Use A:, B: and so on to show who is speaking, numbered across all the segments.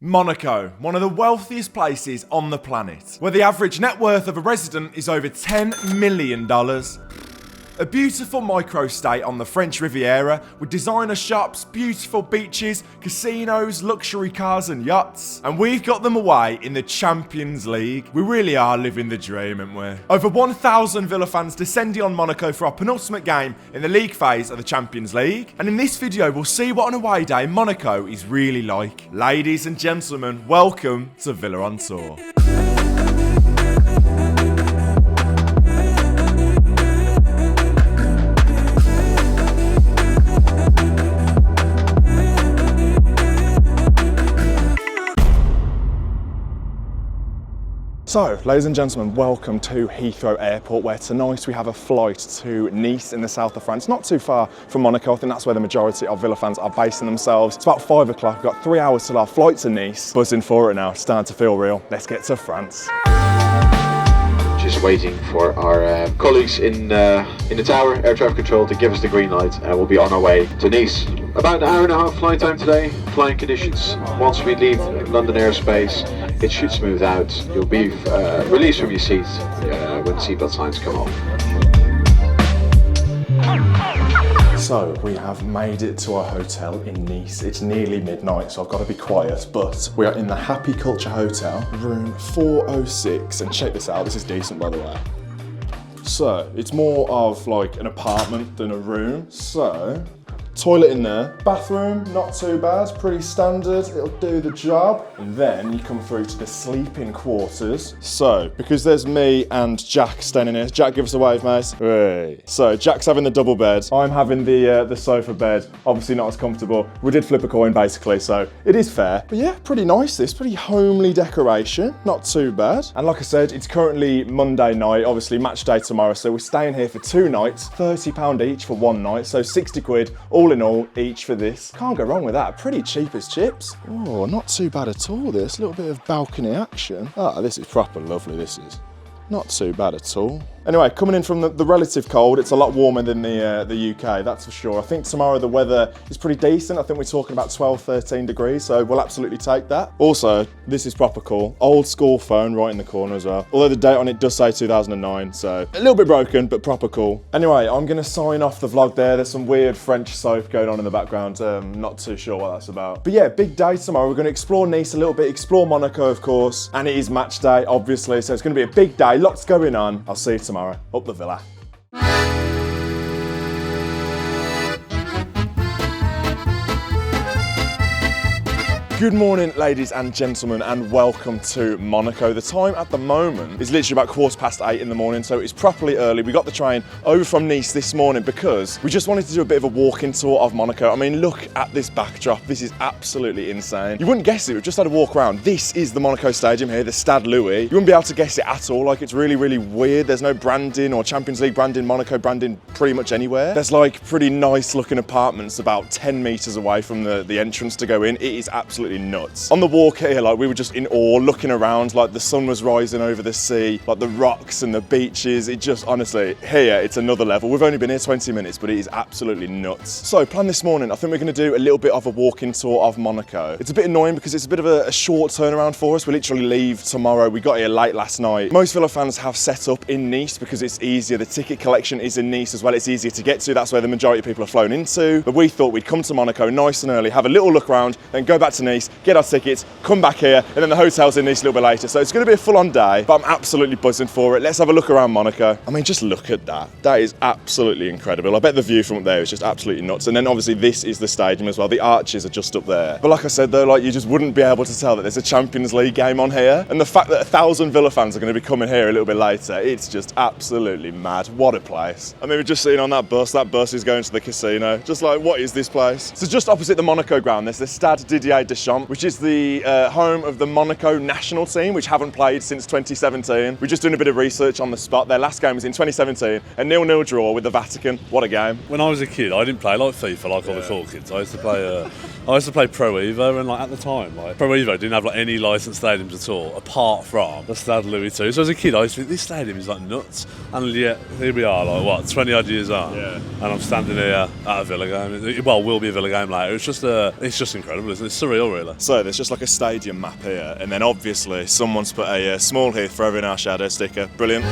A: Monaco, one of the wealthiest places on the planet, where the average net worth of a resident is over $10 million. A beautiful micro-state on the French Riviera with designer shops, beautiful beaches, casinos, luxury cars and yachts. And we've got them away in the Champions League. We really are living the dream, aren't we? Over 1,000 Villa fans descending on Monaco for our penultimate game in the league phase of the Champions League. And in this video, we'll see what an away day in Monaco is really like. Ladies and gentlemen, welcome to Villa on Tour. So, ladies and gentlemen, welcome to Heathrow Airport, where tonight we have a flight to Nice in the south of France, not too far from Monaco. I think that's where the majority of Villa fans are basing themselves. It's about 5 o'clock, we've got 3 hours till our flight to Nice. Buzzing for it now, it's starting to feel real. Let's get to France.
B: Just waiting for our colleagues in the tower, air traffic control, to give us the green light, and we'll be on our way to Nice. About an hour and a half flight time today. Flying conditions, once we leave London airspace, it should smooth out. You'll be released from your seat when seatbelt signs come off.
A: So, we have made it to our hotel in Nice. It's nearly midnight, so I've got to be quiet, but we are in the Happy Culture Hotel, room 406, and check this out, this is decent by the way. So, it's more of like an apartment than a room, so toilet in there, bathroom, not too bad, pretty standard, it'll do the job. And then you come through to the sleeping quarters. So, because there's me and Jack staying in here, Jack, give us a wave, mate. Hey. So, Jack's having the double bed, I'm having the sofa bed, obviously not as comfortable. We did flip a coin basically, so it is fair. But yeah, pretty nice this, pretty homely decoration, not too bad. And like I said, it's currently Monday night, obviously match day tomorrow, so we're staying here for 2 nights, £30 each for 1 night, so 60 quid, all in all, each for this. Can't go wrong with that. Pretty cheap as chips. Oh, not too bad at all this. A little bit of balcony action. Ah, this is proper lovely, this is. Not too bad at all. Anyway, coming in from the relative cold, it's a lot warmer than the UK, that's for sure. I think tomorrow the weather is pretty decent. I think we're talking about 12, 13 degrees, so we'll absolutely take that. Also, this is proper cool. Old school phone right in the corner as well. Although the date on it does say 2009, so a little bit broken, but proper cool. Anyway, I'm gonna sign off the vlog there. There's some weird French soap going on in the background. Not too sure what that's about. But yeah, big day tomorrow. We're gonna explore Nice a little bit, explore Monaco, of course, and it is match day, obviously, so it's gonna be a big day, lots going on. I'll see you tomorrow. Up the Villa. Good morning, ladies and gentlemen, and welcome to Monaco. The time at the moment is literally about 8:15 in the morning, so it's properly early. We got the train over from Nice this morning because we just wanted to do a bit of a walking tour of Monaco. I mean, look at this backdrop. This is absolutely insane. You wouldn't guess it. We've just had a walk around. This is the Monaco Stadium here, the Stade Louis. You wouldn't be able to guess it at all. Like, it's really, really weird. There's no branding or Champions League branding, Monaco branding pretty much anywhere. There's like pretty nice looking apartments about 10 meters away from the entrance to go in. It is absolutely nuts. On the walk here, like, we were just in awe, looking around, like the sun was rising over the sea, like the rocks and the beaches. It just, honestly, here, it's another level. We've only been here 20 minutes, but it is absolutely nuts. So, plan this morning, I think we're gonna do a little bit of a walking tour of Monaco. It's a bit annoying because it's a bit of a short turnaround for us. We literally leave tomorrow. We got here late last night. Most Villa fans have set up in Nice because it's easier. The ticket collection is in Nice as well. It's easier to get to. That's where the majority of people have flown into. But we thought we'd come to Monaco nice and early, have a little look around, then go back to Nice, get our tickets, come back here, and then the hotel's in Nice a little bit later. So it's going to be a full-on day, but I'm absolutely buzzing for it. Let's have a look around Monaco. I mean, just look at that. That is absolutely incredible. I bet the view from up there is just absolutely nuts. And then obviously this is the stadium as well. The arches are just up there. But like I said though, like, you just wouldn't be able to tell that there's a Champions League game on here. And the fact that 1,000 Villa fans are going to be coming here a little bit later, it's just absolutely mad. What a place. I mean, we're just sitting on that bus is going to the casino. Just like, what is this place? So just opposite the Monaco ground, there's the Stade Didier Deschamps, which is the home of the Monaco national team, which haven't played since 2017. We're just doing a bit of research on the spot. Their last game was in 2017, a 0-0 draw with the Vatican. What a game.
C: When I was a kid, I didn't play like FIFA like all the cool kids. I used to play Pro Evo, and like at the time, like Pro Evo didn't have like any licensed stadiums at all, apart from the Stade Louis II. So as a kid, I used to think this stadium is like nuts, and yet here we are, like what, 20 odd years on, and I'm standing here at a Villa game. Well, will be a Villa game later. It's just incredible, isn't it? It's surreal, spoiler.
A: So there's just like a stadium map here, and then obviously someone's put a small Heathrow in our shadow sticker. Brilliant.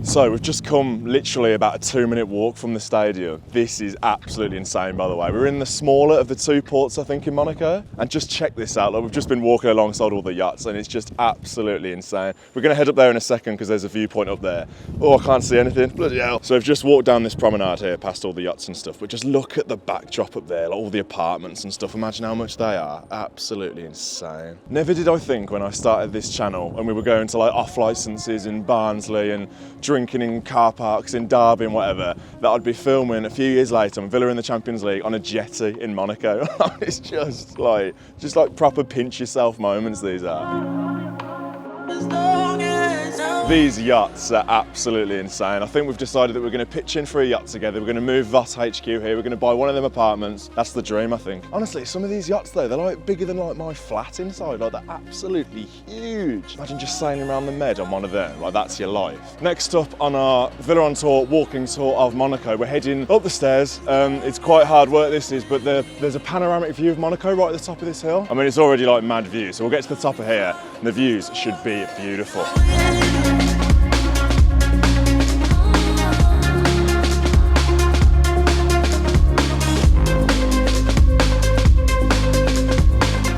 A: So we've just come literally about a 2-minute walk from the stadium. This is absolutely insane, by the way. We're in the smaller of the two ports, I think, in Monaco. And just check this out. Like, we've just been walking alongside all the yachts, and it's just absolutely insane. We're going to head up there in a second because there's a viewpoint up there. Oh, I can't see anything. Bloody hell. So we've just walked down this promenade here past all the yachts and stuff. But just look at the backdrop up there, like all the apartments and stuff. Imagine how much they are. Absolutely insane. Never did I think when I started this channel and we were going to like off licenses in Barnsley and drinking in car parks in Derby and whatever, that I'd be filming a few years later on Villa in the Champions League on a jetty in Monaco. It's just like proper pinch yourself moments, these are. These yachts are absolutely insane. I think we've decided that we're going to pitch in for a yacht together. We're going to move VOS HQ here. We're going to buy one of them apartments. That's the dream, I think. Honestly, some of these yachts though, they're like bigger than like my flat inside. Like, they're absolutely huge. Imagine just sailing around the Med on one of them. Like, that's your life. Next up on our Villa on Tour walking tour of Monaco, we're heading up the stairs. It's quite hard work, this is, but there's a panoramic view of Monaco right at the top of this hill. I mean, it's already like mad view. So we'll get to the top of here and the views should be beautiful.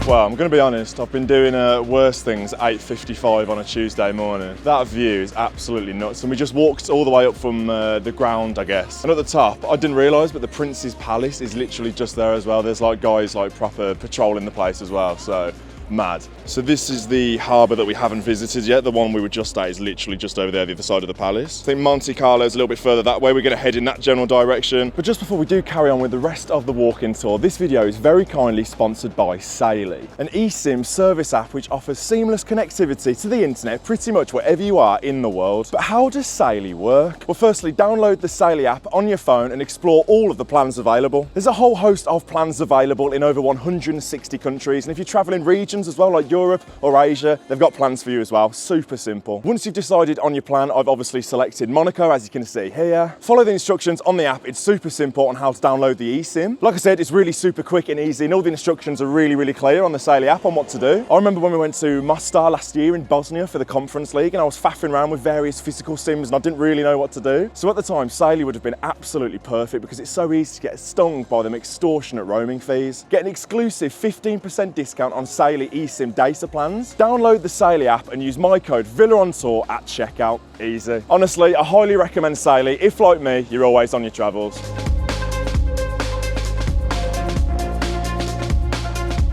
A: Well, I'm going to be honest, I've been doing worse things at 8:55 on a Tuesday morning. That view is absolutely nuts, and we just walked all the way up from the ground, I guess. And at the top, I didn't realise, but the Prince's Palace is literally just there as well. There's like guys like proper patrolling the place as well, so mad. So this is the harbour that we haven't visited yet. The one we were just at is literally just over there, the other side of the palace. I think Monte Carlo is a little bit further that way. We're going to head in that general direction. But just before we do carry on with the rest of the walk-in tour, this video is very kindly sponsored by Saily, an eSIM service app which offers seamless connectivity to the internet pretty much wherever you are in the world. But how does Saily work? Well, firstly, download the Saily app on your phone and explore all of the plans available. There's a whole host of plans available in over 160 countries, and if you travel in regions as well, like Europe or Asia, they've got plans for you as well. Super simple. Once you've decided on your plan, I've obviously selected Monaco, as you can see here. Follow the instructions on the app. It's super simple on how to download the eSIM. Like I said, it's really super quick and easy, and all the instructions are really clear on the Saily app on what to do. I remember when we went to Mostar last year in Bosnia for the Conference League, and I was faffing around with various physical sims and I didn't really know what to do. So at the time, Saily would have been absolutely perfect because it's so easy to get stung by them extortionate roaming fees. Get an exclusive 15% discount on Saily eSIM data plans. Download the Saily app and use my code VillaOnTour at checkout. Easy. Honestly, I highly recommend Saily if, like me, you're always on your travels.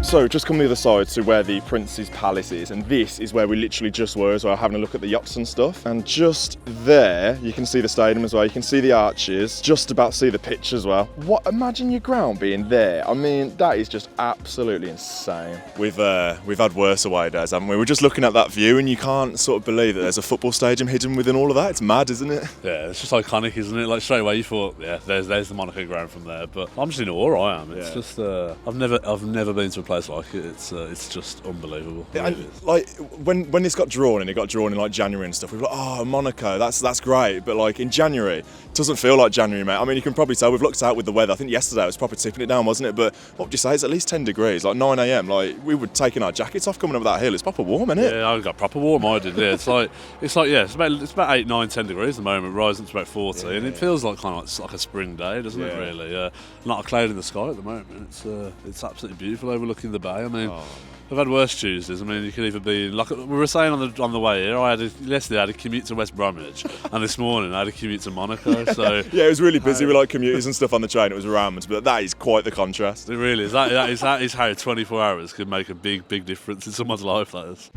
A: So just come the other side to where the Prince's Palace is, and this is where we literally just were as well, having a look at the yachts and stuff. And just there, you can see the stadium as well, you can see the arches, just about see the pitch as well. What, imagine your ground being there. I mean, that is just absolutely insane. We've had worse away days, haven't we? We're just looking at that view and you can't sort of believe that there's a football stadium hidden within all of that. It's mad, isn't it?
C: Yeah, it's just iconic, isn't it? Like straight away you thought, yeah, there's the Monaco ground from there. But I'm just in awe. I am. It's just I've never been to a place like it. It's just unbelievable.
A: Yeah, and like when this got drawn, and it got drawn in like January and stuff, we were like, oh, Monaco, that's great. But like in January, it doesn't feel like January, mate. I mean, you can probably tell, we've looked out with the weather. I think yesterday it was proper tipping it down, wasn't it? But what would you say? It's at least 10 degrees, like 9 AM. Like we were taking our jackets off coming up that hill. It's proper warm, isn't it?
C: Yeah, I got proper warm. I did. Yeah, it's about 8, 9, 10 degrees at the moment, rising to about 40, and it feels like kind of like a spring day, doesn't it? Really, not a cloud in the sky at the moment. It's absolutely beautiful overlooking the bay. I mean. I've had worse Tuesdays. I mean, you could even be like we were saying on the way here. Yesterday I had a commute to West Bromwich, and this morning I had a commute to Monaco. So
A: yeah, it was really busy with like commuters and stuff on the train. It was rammed, but that is quite the contrast.
C: It really is. That is how 24 hours could make a big difference in someone's life. That is.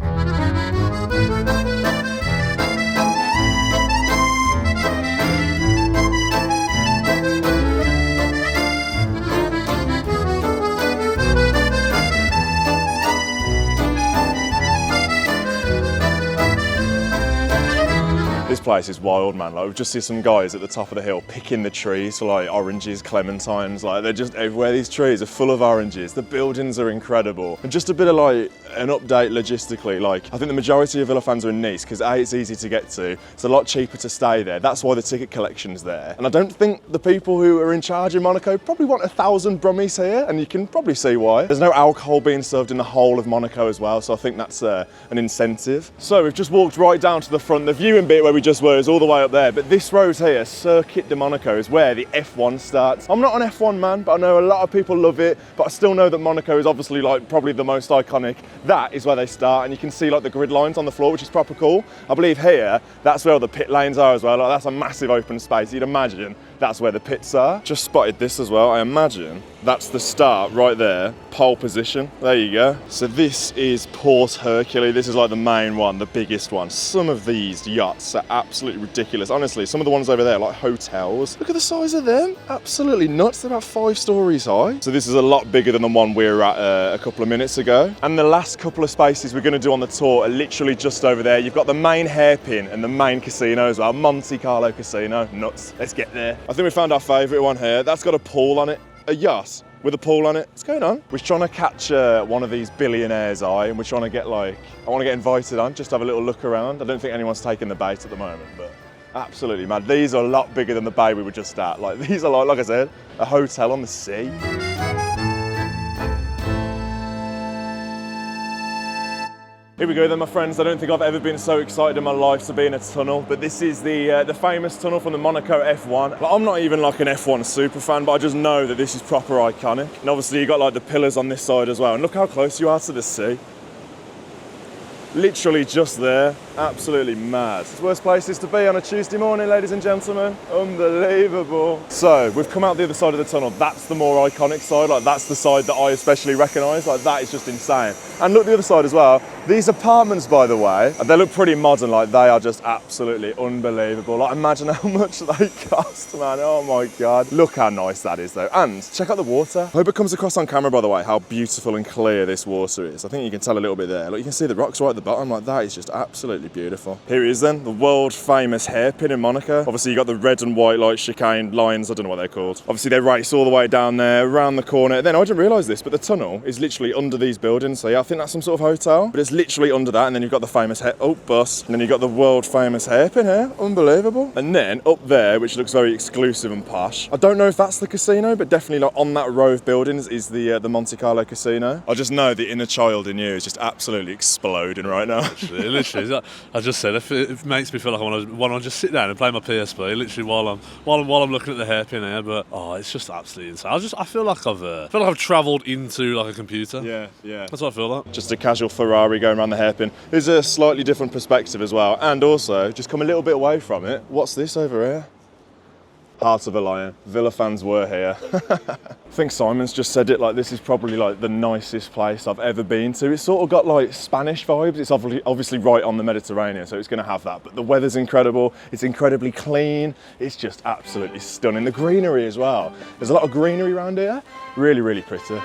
A: place is wild, man. Like, we just see some guys at the top of the hill picking the trees for like oranges, clementines. Like, they're just everywhere. These trees are full of oranges. The buildings are incredible. And just a bit of like an update logistically. Like, I think the majority of Villa fans are in Nice because A, it's easy to get to. It's a lot cheaper to stay there. That's why the ticket collection's there. And I don't think the people who are in charge in Monaco probably want 1,000 Brummies here, and you can probably see why. There's no alcohol being served in the whole of Monaco as well, so I think that's an incentive. So we've just walked right down to the front. The viewing bit where we just were is all the way up there, but this road here, Circuit de Monaco, is where the F1 starts. I'm not an F1 man, but I know a lot of people love it, but I still know that Monaco is obviously like probably the most iconic. That is where they start, and you can see like the grid lines on the floor, which is proper cool. I believe here, that's where the pit lanes are as well. Like, that's a massive open space. You'd imagine that's where the pits are. Just spotted this as well. I imagine that's the start right there, pole position. There you go. So this is Port Hercule. This is like the main one, the biggest one. Some of these yachts are absolutely ridiculous. Honestly, some of the ones over there, like hotels. Look at the size of them. Absolutely nuts. They're about 5 stories high. So this is a lot bigger than the one we were at a couple of minutes ago. And the last couple of spaces we're going to do on the tour are literally just over there. You've got the main hairpin and the main casino as well. Monte Carlo Casino. Nuts. Let's get there. I think we found our favourite one here. That's got a pool on it. A yacht with a pool on it. What's going on? We're trying to catch one of these billionaires' eye, and we're trying to get like, I want to get invited on, just have a little look around. I don't think anyone's taking the bait at the moment, but absolutely mad. These are a lot bigger than the bay we were just at. Like, these are like I said, a hotel on the sea. Here we go then, my friends. I don't think I've ever been so excited in my life to be in a tunnel, but this is the famous tunnel from the Monaco F1. But I'm not even like an F1 super fan, but I just know that this is proper iconic. And obviously you've got like the pillars on this side as well. And look how close you are to the sea. Literally just there. Absolutely mad. It's the worst places to be on a Tuesday morning, ladies and gentlemen. Unbelievable. So we've come out the other side of the tunnel. That's the more iconic side. Like, that's the side that I especially recognise. Like, that is just insane. And look the other side as well. These apartments, by the way, they look pretty modern. Like, they are just absolutely unbelievable. Like, imagine how much they cost, man. Oh my God. Look how nice that is though. And check out the water. I hope it comes across on camera, by the way, how beautiful and clear this water is. I think you can tell a little bit there. Look, you can see the rocks right at the bottom. Like, that is just absolutely beautiful. Here it is then, the world famous hairpin in Monaco. Obviously you got the red and white like chicane lines, I don't know what they're called. Obviously they race all the way down there, around the corner. Then I didn't realise this, but the tunnel is literally under these buildings. So yeah, I think that's some sort of hotel, but it's literally under that. And then you've got the famous bus. And then you've got the world famous hairpin here, unbelievable. And then up there, which looks very exclusive and posh. I don't know if that's the casino, but definitely like on that row of buildings is the Monte Carlo Casino. I just know the inner child in you is just absolutely exploding right now.
C: Literally, I just said it makes me feel like I want to just sit down and play my PSP literally while I'm looking at the hairpin here. But it's just absolutely insane. I feel like I've travelled into like a computer.
A: Yeah.
C: That's what I feel like.
A: Just a casual Ferrari going around the hairpin. There's a slightly different perspective as well, and also just come a little bit away from it. What's this over here? Heart of a Lion. Villa fans were here. I think Simon's just said it, like this is probably like the nicest place I've ever been to. It's sort of got like Spanish vibes. It's obviously right on the Mediterranean, so it's going to have that. But the weather's incredible. It's incredibly clean. It's just absolutely stunning. The greenery as well. There's a lot of greenery around here. Really, really pretty.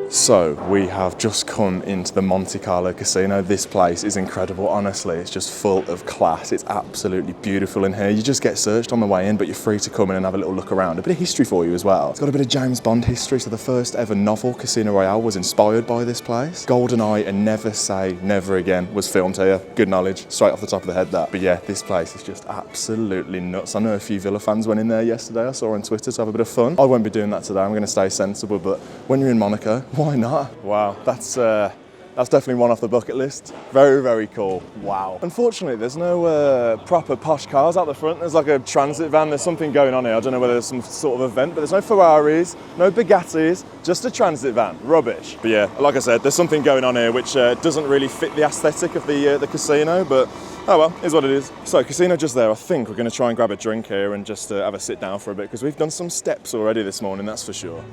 A: So we have just come into the Monte Carlo Casino. This place is incredible, honestly. It's just full of class. It's absolutely beautiful in here. You just get searched on the way in, but you're free to come in and have a little look around. A bit of history for you as well. It's got a bit of James Bond history. So the first ever novel, Casino Royale, was inspired by this place. GoldenEye and Never Say Never Again was filmed here. Good knowledge, straight off the top of the head that. But yeah, this place is just absolutely nuts. I know a few Villa fans went in there yesterday. I saw on Twitter to have a bit of fun. I won't be doing that today. I'm going to stay sensible, but when you're in Monaco, why not? Wow, that's definitely one off the bucket list. Very, very cool. Wow. Unfortunately, there's no proper posh cars out the front. There's like a transit van. There's something going on here. I don't know whether there's some sort of event, but there's no Ferraris, no Bugattis, just a transit van. Rubbish. But yeah, like I said, there's something going on here which doesn't really fit the aesthetic of the casino, but oh well, is what it is. So, casino just there. I think we're going to try and grab a drink here and just have a sit down for a bit, because we've done some steps already this morning, that's for sure.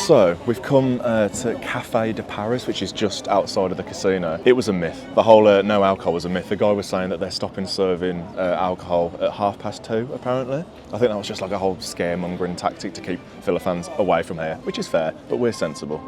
A: So, we've come to Café de Paris, which is just outside of the casino. It was a myth. The whole no alcohol was a myth. The guy was saying that they're stopping serving alcohol at 2:30, apparently. I think that was just like a whole scaremongering tactic to keep Villa fans away from here, which is fair, but we're sensible.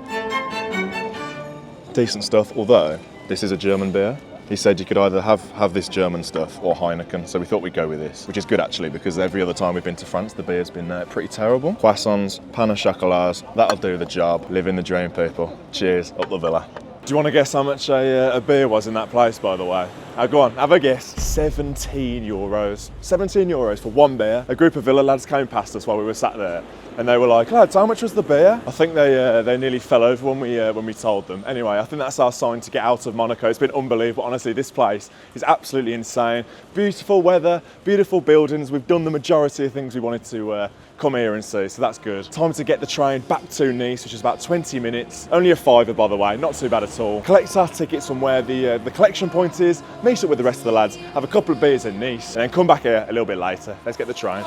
A: Decent stuff, although this is a German beer. He said you could either have this German stuff or Heineken, so we thought we'd go with this, which is good actually, because every other time we've been to France, the beer's been pretty terrible. Croissants, pain au chocolat, that'll do the job. Living the dream, people. Cheers, up the Villa. Do you want to guess how much a beer was in that place, by the way? Go on, have a guess. 17 euros. 17 euros for one beer. A group of Villa lads came past us while we were sat there, and they were like, lads, how much was the beer? I think they nearly fell over when we told them. Anyway, I think that's our sign to get out of Monaco. It's been unbelievable. Honestly, this place is absolutely insane. Beautiful weather, beautiful buildings. We've done the majority of things we wanted to come here and see, so that's good. Time to get the train back to Nice, which is about 20 minutes. Only a fiver, by the way, not too bad at all. Collect our tickets from where the collection point is, meet up with the rest of the lads, have a couple of beers in Nice, and then come back here a little bit later. Let's get the train.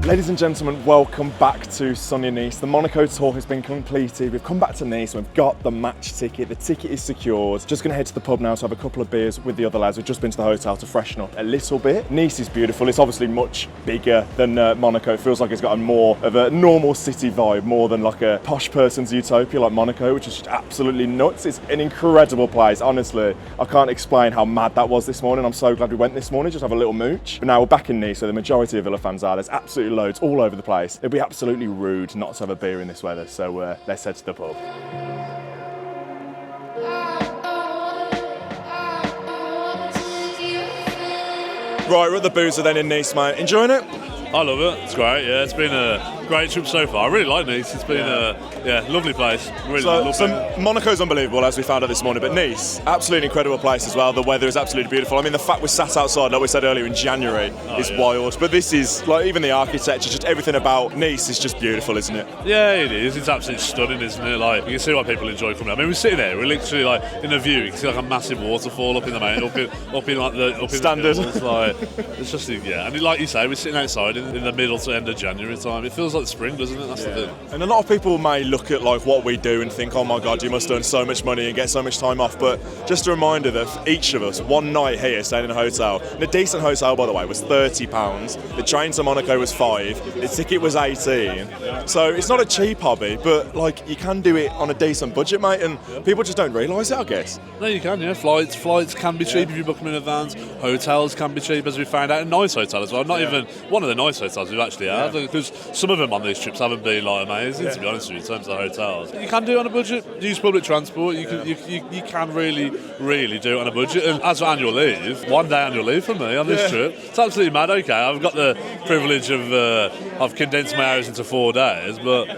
A: Ladies and gentlemen, welcome back to sunny Nice. The Monaco tour has been completed. We've come back to Nice and we've got the match ticket. The ticket is secured. Just gonna head to the pub now to have a couple of beers with the other lads. We've just been to the hotel to freshen up a little bit. Nice is beautiful. It's obviously much bigger than Monaco. It feels like it's got a more of a normal city vibe, more than like a posh person's utopia like Monaco, which is just absolutely nuts. It's an incredible place, honestly. I can't explain how mad that was this morning. I'm so glad we went this morning, just have a little mooch. But now we're back in Nice, where the majority of Villa fans are. There's absolutely loads all over the place. It'd be absolutely rude not to have a beer in this weather, so let's head to the pub. Right, we're at the Boozer then in Nice, mate. Enjoying it?
C: I love it. It's great. Yeah, it's been a great trip so far. I really like Nice. It's been a lovely place. Really lovely.
A: So Monaco's unbelievable, as we found out this morning, but Nice, absolutely incredible place as well. The weather is absolutely beautiful. I mean, the fact we're sat outside, like we said earlier, in January is wild. But this is, like, even the architecture, just everything about Nice is just beautiful, isn't it?
C: Yeah, it is. It's absolutely stunning, isn't it? Like, you can see why people enjoy coming out. I mean, we're sitting there. We're literally like in a view. You can see like a massive waterfall up in the mountain, up in like the
A: standard.
C: It's like it's just and like you say, we're sitting outside in the middle to end of January time. It feels like spring, doesn't it? That's the thing.
A: And a lot of people may look at like what we do and think, oh my God, you must earn so much money and get so much time off. But just a reminder that for each of us, one night here staying in a hotel, and a decent hotel by the way, was £30. The train to Monaco was £5. The ticket was £18. So it's not a cheap hobby, but like you can do it on a decent budget, mate. And people just don't realise it, I guess.
C: No, you can. Yeah, flights can be cheap if you book them in advance. Hotels can be cheap, as we found out. A nice hotel as well. Not even one of the nice hotels we've actually had, because some of them on these trips haven't been like amazing, to be honest with you, in terms of hotels. You can do it on a budget. Use public transport. You can really do it on a budget. And as for annual leave, 1 day annual leave for me on this trip. It's absolutely mad. Okay, I've got the privilege of condensed my hours into 4 days, but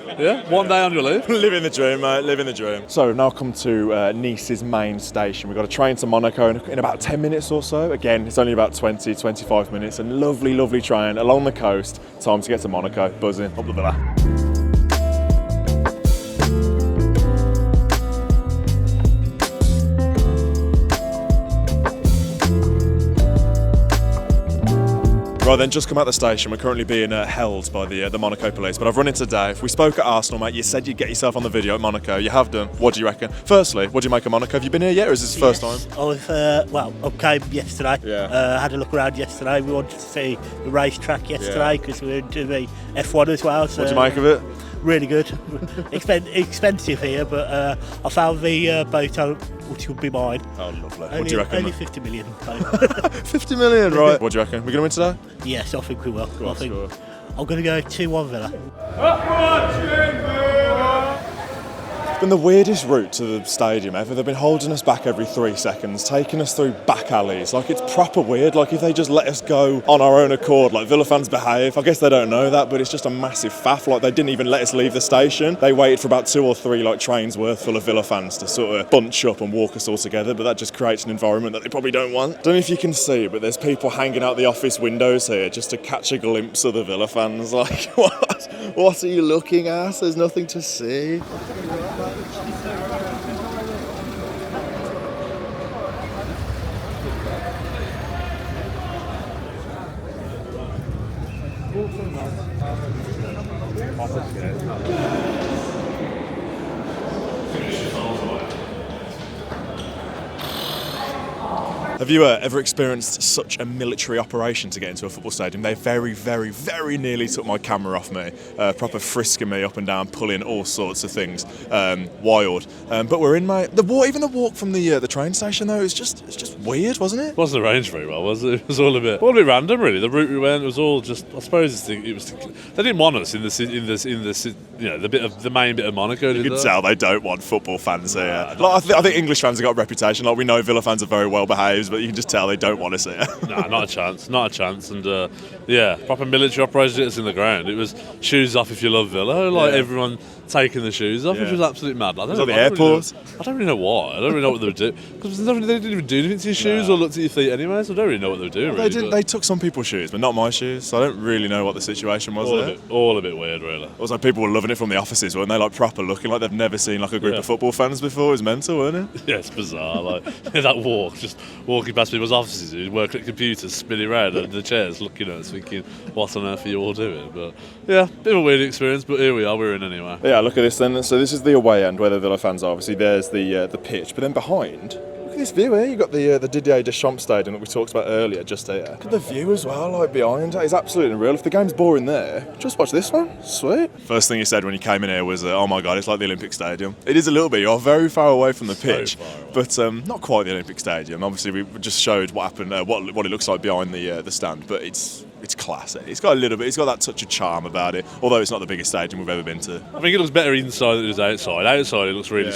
C: 1 day annual leave.
A: Living the dream, mate. Living the dream. So we've now come to Nice's main station. We've got a train to Monaco in about 10 minutes or so. Again, it's only about 20-25 minutes, and lovely train along the coast. Time to get to Monaco. Buzzing up the Villa. Right then, just come out the station. We're currently being held by the Monaco police, but I've run into Dave. We spoke at Arsenal, mate. You said you'd get yourself on the video at Monaco. You have done. What do you reckon? Firstly, what do you make of Monaco? Have you been here yet, or is this the first time?
D: I was, I came yesterday. Had a look around yesterday. We wanted to see the racetrack yesterday because we were into the F1 as well. So
A: what do you make of it?
D: Really good. Expensive here, but I found the boat which would be mine.
A: Oh, lovely. What do you reckon?
D: Only 50 million.
A: 50 million, right. What do you reckon? We're going to win today?
D: Yes, I think we will.
A: Go on, score.
D: I'm going to go 2-1 Villa.
A: It's been the weirdest route to the stadium ever. They've been holding us back every 3 seconds, taking us through back alleys. Like, it's proper weird. Like, if they just let us go on our own accord, like Villa fans behave. I guess they don't know that, but it's just a massive faff. Like, they didn't even let us leave the station. They waited for about 2 or 3 like trains worth full of Villa fans to sort of bunch up and walk us all together, but that just creates an environment that they probably don't want. Don't know if you can see, but there's people hanging out the office windows here just to catch a glimpse of the Villa fans. Like, what are you looking at? There's nothing to see. Have you ever experienced such a military operation to get into a football stadium? They very, very, very nearly took my camera off me, proper frisking me up and down, pulling all sorts of things, wild. But we're in even the walk from the train station though, it's just weird, wasn't it?
C: It wasn't arranged very well, was it? It was all a bit random, really. The route we went was all just. I suppose they didn't want us in the main bit of Monaco.
A: You can tell they don't want football fans here. I think English fans have got a reputation. Like we know Villa fans are very well behaved, but you can just tell they don't want us here.
C: No, not a chance. And proper military operation hit us in the ground. It was shoes off if you love Villa. Everyone taking the shoes off, which was absolutely mad.
A: It was at the airport.
C: I don't really know why. I don't really know what they were doing because they didn't even do anything to your shoes or looked at your feet anyway. So I don't really know what they were doing.
A: They took some people's shoes, but not my shoes. So I don't really know what the situation was there.
C: All a bit weird, really.
A: Also, people were loving it from the offices, weren't they? Like proper looking like they've never seen like a group of football fans before. It was mental, wasn't it?
C: Yeah, it's bizarre. Like that walk, just walking past people's offices who work at computers, spinning around at the chairs, looking at us, thinking, "What on earth are you all doing?" But yeah, bit of a weird experience. But here we are. We're in anyway.
A: Yeah, look at this then. So this is the away end where the Villa fans are. Obviously, there's the pitch, but then behind, look at this view here. You've got the Didier Deschamps stadium that we talked about earlier, just here. Look at the view as well, like behind. It's absolutely unreal. If the game's boring there, just watch this one. Sweet. First thing you said when you came in here was, "Oh my God, it's like the Olympic Stadium." It is a little bit. You're very far away from the pitch, but not quite the Olympic Stadium. Obviously, we just showed what happened, what it looks like behind the stand, but it's classic. It's got that touch of charm about it, although it's not the biggest stadium we've ever been to.
C: I think it looks better inside than it does outside. Outside it looks really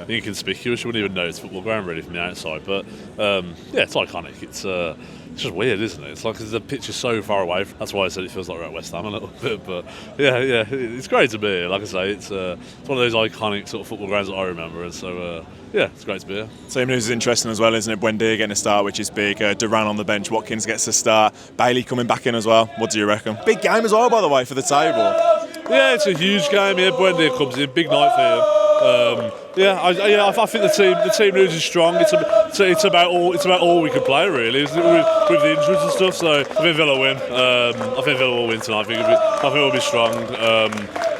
C: inconspicuous. You wouldn't even know it's football ground really from the outside, but it's iconic. It's just weird, isn't it? It's like the pitch is so far away. That's why I said it feels like we're at West Ham a little bit. But yeah, it's great to be here. Like I say, it's one of those iconic sort of football grounds that I remember, and so it's great to be here.
A: Team news is interesting as well, isn't it? Buendia getting a start, which is big. Duran on the bench. Watkins gets a start. Bailey coming back in as well. What do you reckon? Big game as well, by the way, for the table.
C: Yeah, it's a huge game. Yeah, Buendia comes in, big night for him. I think the team news is strong. It's about all we can play really with the injuries and stuff. So I think Villa win. I think Villa will win tonight. I think we'll be strong.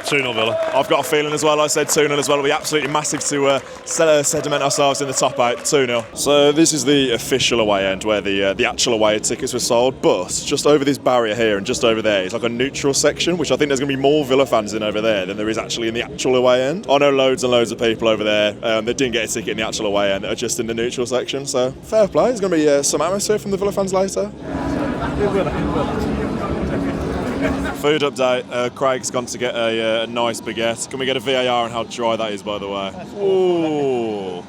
C: 2-0 Villa.
A: I've got a feeling as well. I said 2-0 as well. It'll be absolutely massive to sediment ourselves in the top 8. 2-0. So this is the official away end where the actual away tickets were sold. But just over this barrier here and just over there is like a neutral section, which I think there's going to be more Villa fans in over there than there is actually in the actual away end. I know loads and loads of people over there that didn't get a ticket in the actual away end that are just in the neutral section. So fair play. There's going to be some atmosphere from the Villa fans later. Food update. Craig's gone to get a nice baguette. Can we get a VAR on how dry that is, by the way? Ooh.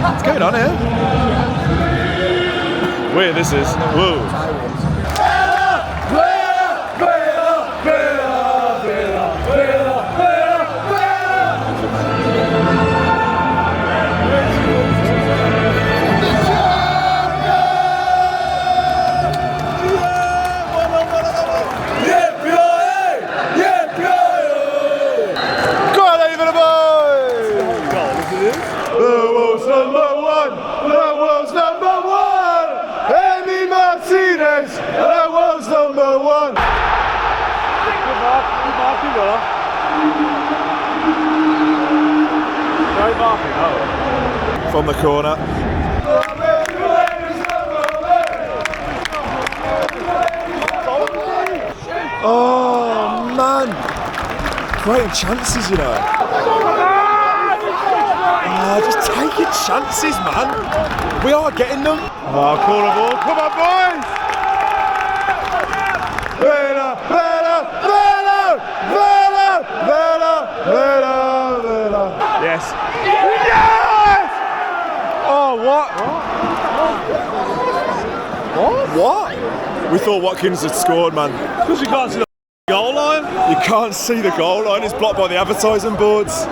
A: What's going on here? Weird this is. Whoa. From the corner. Oh man, great chances, you know. Just take your chances, man. We are getting them. Oh, corner ball. Come on, boys. Villa, Villa, Villa, Villa, Villa, Villa, Villa. Yes. Yes! Oh, what? What? We thought Watkins had scored, man.
C: Because you can't see the goal line.
A: You can't see the goal line. It's blocked by the advertising boards.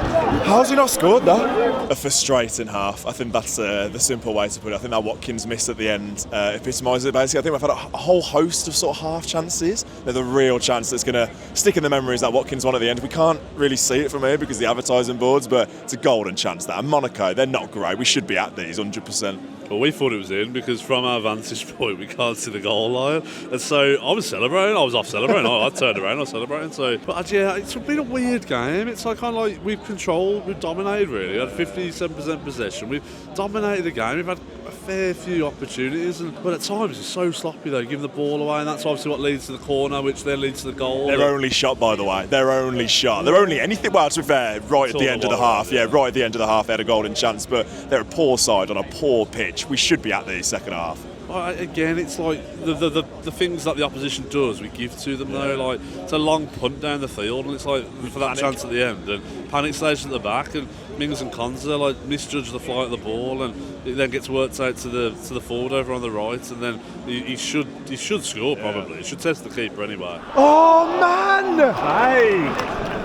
A: How's he not scored that? A frustrating half. I think that's the simple way to put it. I think that Watkins missed at the end epitomises it basically. I think we've had a whole host of sort of half chances. They're the real chance that's going to stick in the memory is that Watkins one at the end. We can't really see it from here because of the advertising boards, but it's a golden chance that. And Monaco, they're not great. We should be at these 100%.
C: Well, we thought it was in because from our vantage point we can't see the goal line, and so I was celebrating. I was off celebrating. I turned around, I was celebrating. So, but yeah, it's been a weird game. It's like kind of like we've dominated really. We had 57% possession. We've dominated the game. We've had a fair few opportunities, but at times it's so sloppy though, giving the ball away, and that's obviously what leads to the corner, which then leads to the goal.
A: Their only shot, by the way. Their only shot. They're only anything. Well, to be fair, right at the end of the half. Yeah, right at the end of the half, they had a golden chance, but they're a poor side on a poor pitch. We should be at the second half.
C: Again, it's like the things that the opposition does, we give to them though. Like it's a long punt down the field, and it's like for that chance at the end, and panic station at the back, and Mings and Konza like misjudge the flight of the ball, and it then gets worked out to the forward over on the right, and then he should score probably. He should test the keeper anyway.
A: Oh man! Hey,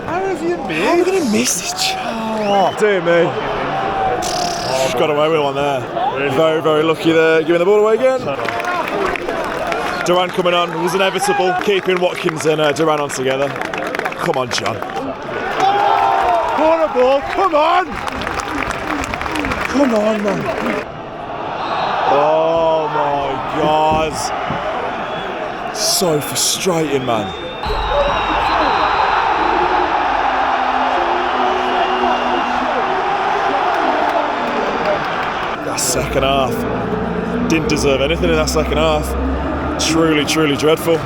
A: how have you missed? How are you going to miss this chance? Dear me. Got away with one there. Really? Very, very lucky there. Giving the ball away again. Duran coming on. It was inevitable. Keeping Watkins and Duran on together. Come on, John. Corner ball. Come on. Come on, man. Oh, my God. So frustrating, man. Second half. Didn't deserve anything in that second half. Truly, truly dreadful.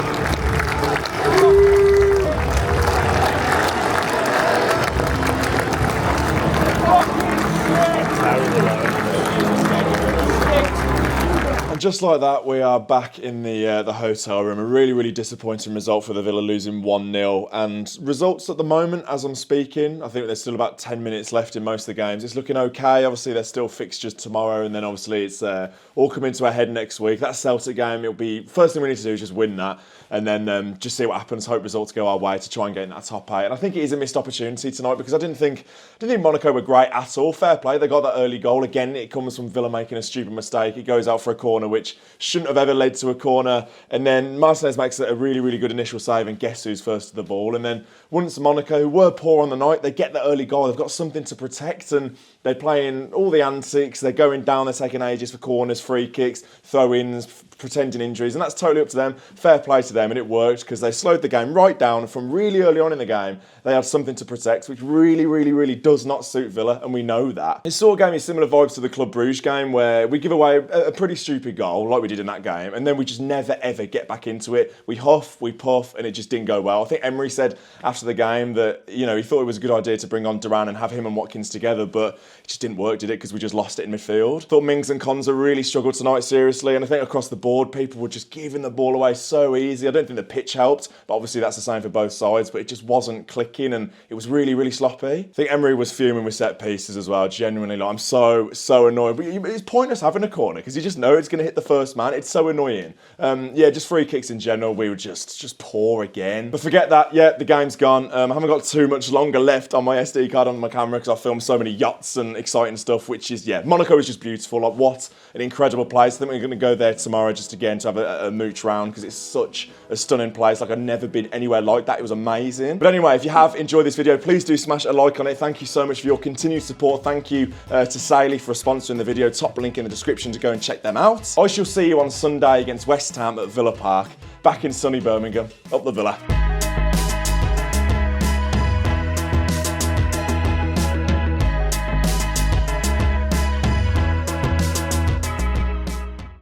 A: And just like that, we are back in the hotel room. A really, really disappointing result for the Villa, losing 1-0. And results at the moment, as I'm speaking, I think there's still about 10 minutes left in most of the games. It's looking okay. Obviously, there's still fixtures tomorrow, and then obviously it's all coming to a head next week. That Celtic game, it'll be first thing we need to do is just win that, and then just see what happens. Hope results go our way to try and get in that top 8. And I think it is a missed opportunity tonight because I didn't think Monaco were great at all. Fair play, they got that early goal. Again, it comes from Villa making a stupid mistake. It goes out for a corner, which shouldn't have ever led to a corner. And then Martinez makes a really, really good initial save, and guess who's first to the ball? And then once Monaco, who were poor on the night, they get the early goal. They've got something to protect, and they're playing all the antics. They're going down, they're taking ages for corners, free kicks, throw-ins, pretending injuries, and that's totally up to them. Fair play to them, and it worked because they slowed the game right down. From really early on in the game, they had something to protect, which really, really, really does not suit Villa, and we know that. It sort of gave me similar vibes to the Club Brugge game, where we give away a pretty stupid goal, like we did in that game, and then we just never, ever get back into it. We huff, we puff, and it just didn't go well. I think Emery said after the game that, you know, he thought it was a good idea to bring on Duran and have him and Watkins together, but it just didn't work, did it? Because we just lost it in midfield. Thought Mings and Konza really struggled tonight, seriously, and I think across the board, people were just giving the ball away so easy. I don't think the pitch helped, but obviously that's the same for both sides, but it just wasn't clicking, and it was really, really sloppy. I think Emery was fuming with set pieces as well, genuinely. Like, I'm so annoyed. But it's pointless having a corner, because you just know it's going to hit the first man. It's so annoying. Yeah, just free kicks in general, we were just poor again. But forget that, yeah, the game's gone. I haven't got too much longer left on my SD card on my camera, because I filmed so many yachts and exciting stuff, which is, yeah, Monaco is just beautiful. Like, what an incredible place. I think we're going to go there tomorrow just again to have a mooch round, because it's such a stunning place. Like, I've never been anywhere like that. It was amazing. But anyway, if you have enjoyed this video, please do smash a like on it. Thank you so much for your continued support. Thank you to Saily for sponsoring the video. Top link in the description to go and check them out. I shall see you on Sunday against West Ham at Villa Park, back in sunny Birmingham. Up the Villa.